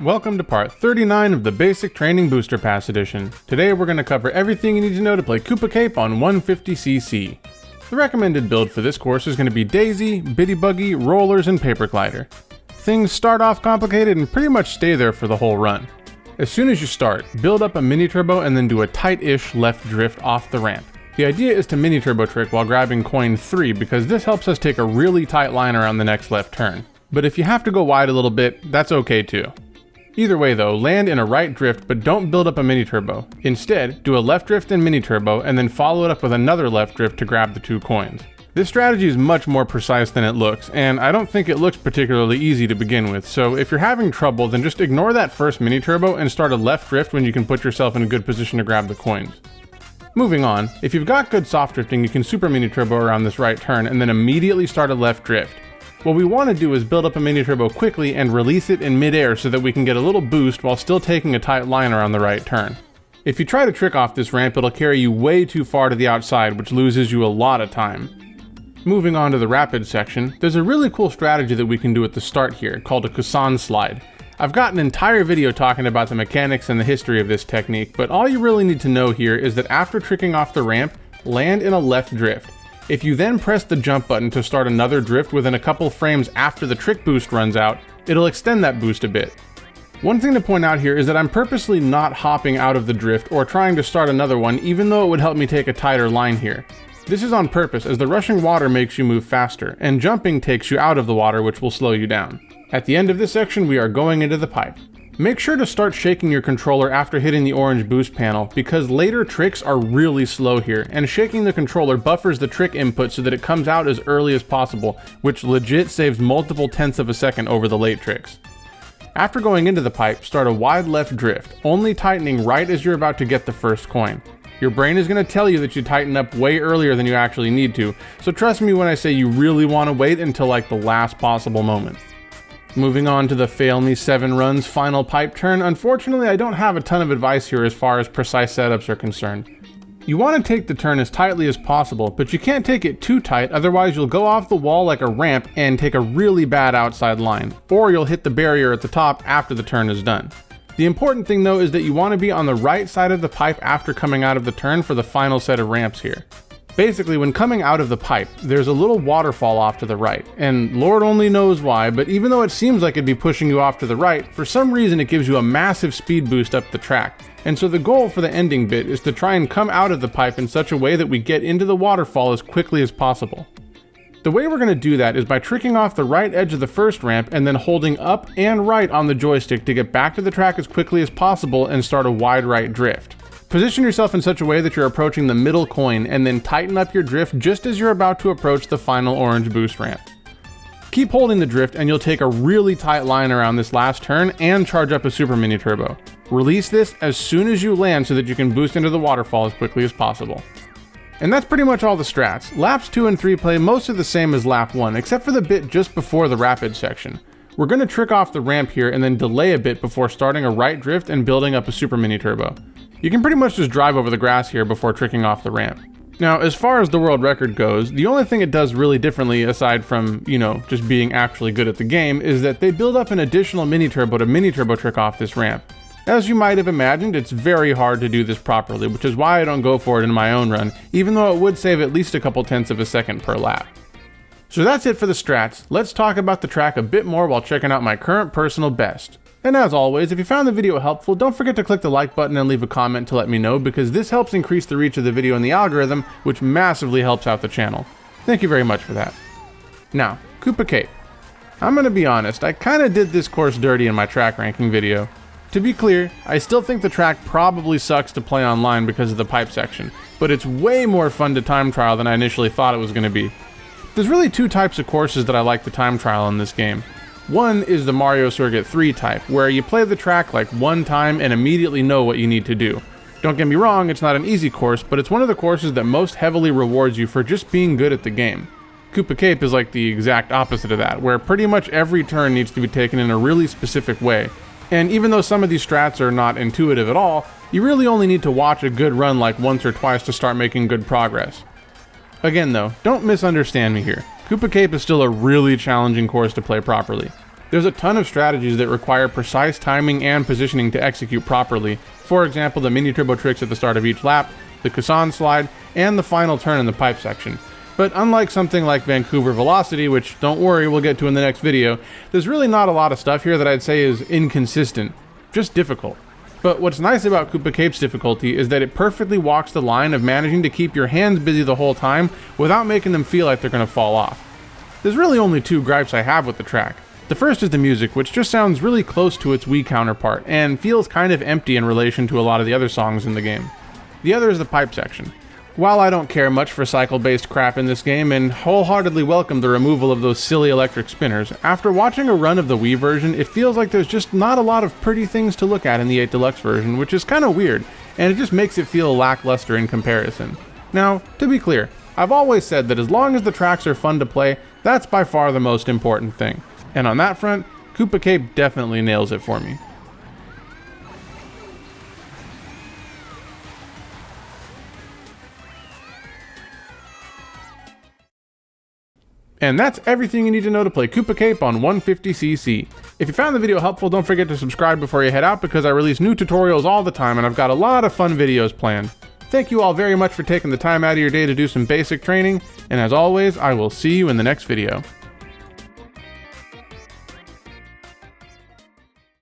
Welcome to part 39 of the Basic Training Booster Pass Edition. Today we're going to cover everything you need to know to play Koopa Cape on 150cc. The recommended build for this course is going to be Daisy, Bitty Buggy, Rollers, and Paper Glider. Things start off complicated and pretty much stay there for the whole run. As soon as you start, build up a mini turbo and then do a tight-ish left drift off the ramp. The idea is to mini turbo trick while grabbing coin 3 because this helps us take a really tight line around the next left turn. But if you have to go wide a little bit, that's okay too. Either way though, land in a right drift but don't build up a mini turbo. Instead, do a left drift and mini turbo and then follow it up with another left drift to grab the 2 coins. This strategy is much more precise than it looks, and I don't think it looks particularly easy to begin with, so if you're having trouble then just ignore that first mini turbo and start a left drift when you can put yourself in a good position to grab the coins. Moving on, if you've got good soft drifting you can super mini turbo around this right turn and then immediately start a left drift. What we want to do is build up a mini turbo quickly and release it in midair so that we can get a little boost while still taking a tight line around the right turn. If you try to trick off this ramp, it'll carry you way too far to the outside, which loses you a lot of time. Moving on to the rapid section, there's a really cool strategy that we can do at the start here, called a Kusan slide. I've got an entire video talking about the mechanics and the history of this technique, but all you really need to know here is that after tricking off the ramp, land in a left drift. If you then press the jump button to start another drift within a couple frames after the trick boost runs out, it'll extend that boost a bit. One thing to point out here is that I'm purposely not hopping out of the drift or trying to start another one, even though it would help me take a tighter line here. This is on purpose as the rushing water makes you move faster, and jumping takes you out of the water, which will slow you down. At the end of this section, we are going into the pipe. Make sure to start shaking your controller after hitting the orange boost panel, because later tricks are really slow here, and shaking the controller buffers the trick input so that it comes out as early as possible, which legit saves multiple tenths of a second over the late tricks. After going into the pipe, start a wide left drift, only tightening right as you're about to get the first coin. Your brain is going to tell you that you tighten up way earlier than you actually need to, so trust me when I say you really want to wait until like the last possible moment. Moving on to the Fail Me 7 Runs final pipe turn, unfortunately I don't have a ton of advice here as far as precise setups are concerned. You want to take the turn as tightly as possible, but you can't take it too tight, otherwise you'll go off the wall like a ramp and take a really bad outside line, or you'll hit the barrier at the top after the turn is done. The important thing though is that you want to be on the right side of the pipe after coming out of the turn for the final set of ramps here. Basically, when coming out of the pipe, there's a little waterfall off to the right, and Lord only knows why, but even though it seems like it'd be pushing you off to the right, for some reason it gives you a massive speed boost up the track. And so the goal for the ending bit is to try and come out of the pipe in such a way that we get into the waterfall as quickly as possible. The way we're going to do that is by tricking off the right edge of the first ramp and then holding up and right on the joystick to get back to the track as quickly as possible and start a wide right drift. Position yourself in such a way that you're approaching the middle coin and then tighten up your drift just as you're about to approach the final orange boost ramp. Keep holding the drift and you'll take a really tight line around this last turn and charge up a super mini turbo. Release this as soon as you land so that you can boost into the waterfall as quickly as possible. And that's pretty much all the strats. Laps 2 and 3 play mostly the same as lap 1, except for the bit just before the rapid section. We're going to trick off the ramp here and then delay a bit before starting a right drift and building up a super mini turbo. You can pretty much just drive over the grass here before tricking off the ramp. Now, as far as the world record goes, the only thing it does really differently aside from, just being actually good at the game, is that they build up an additional mini turbo to mini turbo trick off this ramp. As you might have imagined, it's very hard to do this properly, which is why I don't go for it in my own run, even though it would save at least a couple tenths of a second per lap. So that's it for the strats. Let's talk about the track a bit more while checking out my current personal best. And as always, if you found the video helpful, don't forget to click the like button and leave a comment to let me know, because this helps increase the reach of the video in the algorithm, which massively helps out the channel. Thank you very much for that. Now, Koopa Cape. I'm gonna be honest, I kinda did this course dirty in my track ranking video. To be clear, I still think the track probably sucks to play online because of the pipe section, but it's way more fun to time trial than I initially thought it was gonna be. There's really 2 types of courses that I like to time trial in this game. One is the Mario Circuit 3 type, where you play the track like one time and immediately know what you need to do. Don't get me wrong, it's not an easy course, but it's one of the courses that most heavily rewards you for just being good at the game. Koopa Cape is like the exact opposite of that, where pretty much every turn needs to be taken in a really specific way. And even though some of these strats are not intuitive at all, you really only need to watch a good run like once or twice to start making good progress. Again though, don't misunderstand me here. Koopa Cape is still a really challenging course to play properly. There's a ton of strategies that require precise timing and positioning to execute properly. For example, the mini turbo tricks at the start of each lap, the Kusan slide, and the final turn in the pipe section. But unlike something like Vancouver Velocity, which don't worry, we'll get to in the next video, there's really not a lot of stuff here that I'd say is inconsistent, just difficult. But what's nice about Koopa Cape's difficulty is that it perfectly walks the line of managing to keep your hands busy the whole time without making them feel like they're going to fall off. There's really only two gripes I have with the track. The first is the music, which just sounds really close to its Wii counterpart, and feels kind of empty in relation to a lot of the other songs in the game. The other is the pipe section. While I don't care much for cycle-based crap in this game, and wholeheartedly welcome the removal of those silly electric spinners, after watching a run of the Wii version, it feels like there's just not a lot of pretty things to look at in the 8 Deluxe version, which is kinda weird, and it just makes it feel lackluster in comparison. Now, to be clear, I've always said that as long as the tracks are fun to play, that's by far the most important thing. And on that front, Koopa Cape definitely nails it for me. And that's everything you need to know to play Koopa Cape on 150cc. If you found the video helpful, don't forget to subscribe before you head out because I release new tutorials all the time and I've got a lot of fun videos planned. Thank you all very much for taking the time out of your day to do some basic training, and as always, I will see you in the next video.